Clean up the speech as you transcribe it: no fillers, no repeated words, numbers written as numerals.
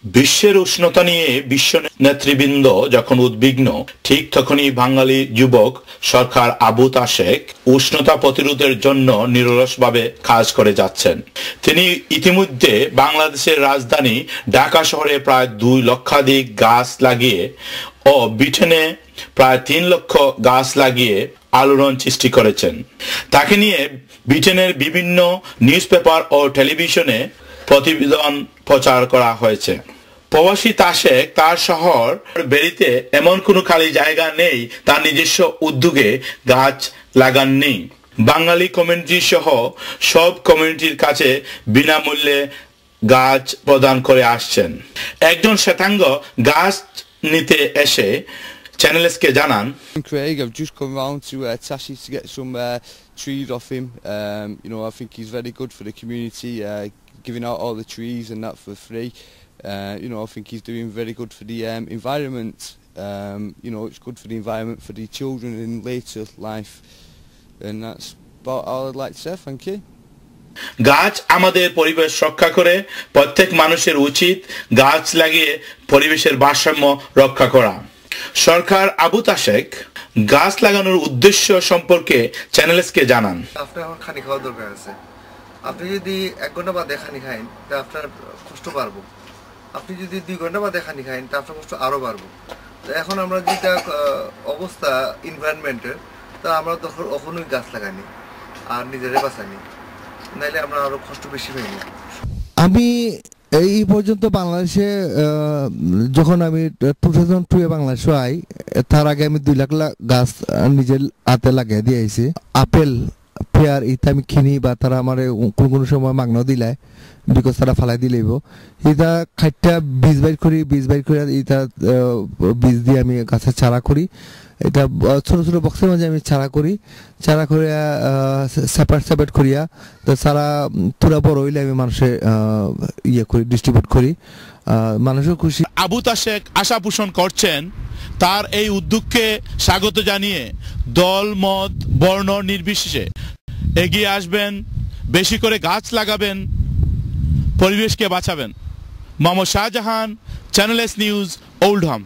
বিশ্বের উষ্ণতা নিয়ে বিশ্ব নেতৃবৃন্দ যখন উদ্বিগ্ন, ঠিক তখনই বাঙালি যুবক সরকার আবু তাশেক উষ্ণতা প্রতিরোধের জন্য নিরলসভাবে কাজ করে যাচ্ছেন। তিনি ইতিমধ্যে বাংলাদেশের রাজধানী ঢাকা শহরে প্রায় 2 লক্ষাধিক গাছ লাগিয়ে ও ব্রিটেনে প্রায় 3 লক্ষ গাছ লাগিয়ে আলোড়ন সৃষ্টি করেছেন। তাকে নিয়ে ব্রিটেনের বিভিন্ন নিউজ পেপার ও টেলিভিশনে প্রতিবেদন প্রচার করা হয়েছে। প্রবাসী তাশেক তার শহর বেরিতে এমন কোনো খালি জায়গা নেই তার নিজস্ব উদ্যোগে গাছ লাগাননি। বাঙালি কমিউনিটি সহ সব কমিউনিটির কাছে বিনামূল্যে গাছ প্রদান করে আসছেন। একজন শ্বেতাঙ্গ গাছ নিতে এসে Channel SK জানান, Craig, I've just come round to Tashi to get some trees off him. I think he's very good for the community, giving out all the trees and that for free. I think he's doing very good for the environment. It's good for the environment for the children in later life, and that's about all I'd like to say. Thank you. গাছ আমাদের পরিবেশ রক্ষা করে, প্রত্যেক মানুষের উচিত গাছ লাগিয়ে পরিবেশের ভারসাম্য রক্ষা করা। সরকার আবু তাশেক গাছ লাগানোর উদ্দেশ্য সম্পর্কে চ্যানেল এসকে জানান, আপনার এখন খানি খাওয়া দরকার আছে। আপনি যদি 1 ঘন্টা বাদে খানি খান তা আপনার কষ্ট বাড়বো। আপনি যদি 2 ঘন্টা বাদে খানি খান তা আপনার কষ্ট আরো বাড়বো। তো এখন আমরা যেটা অবস্থা এনভায়রনমেন্টের, তা আমরা তখন কখনোই গাছ লাগাইনি আর নিজেরা বাঁচাইনি, নাইলে আমরা আরো কষ্ট বেশি পাইনি। আমি এই পর্যন্ত বাংলাদেশে যখন আমি 2002 বাংলাদেশে আই, তার আগে আমি 2 লাখ গাছ নিজের হাতে লাগিয়ে দিয়েছি। আপেল পেয়ার ইটা আমি কিনি বা তারা আমার কোনো সময় মাগনাও দিলায়, বিকজ তারা ফালাই দিলেইব। এটা খাইটা বীজ বাইর করি, এটা বীজ দিয়ে আমি গাছের চারা করি। এটা ছোট ছোট বক্সের মাঝে আমি চারা করে সেপারেট করিয়া চারা পুরা বড় হইলে আমি মানুষের ডিস্ট্রিবিউট করি, মানুষও খুশি। আবু তাশেক আশা পোষণ করছেন তার এই উদ্যোগকে স্বাগত জানিয়ে দল মত বর্ণ নির্বিশেষে এগিয়ে আসবেন, বেশি করে গাছ লাগাবেন, পরিবেশকে বাঁচাবেন। Mohammad Shahjahan, channel S news, Oldham.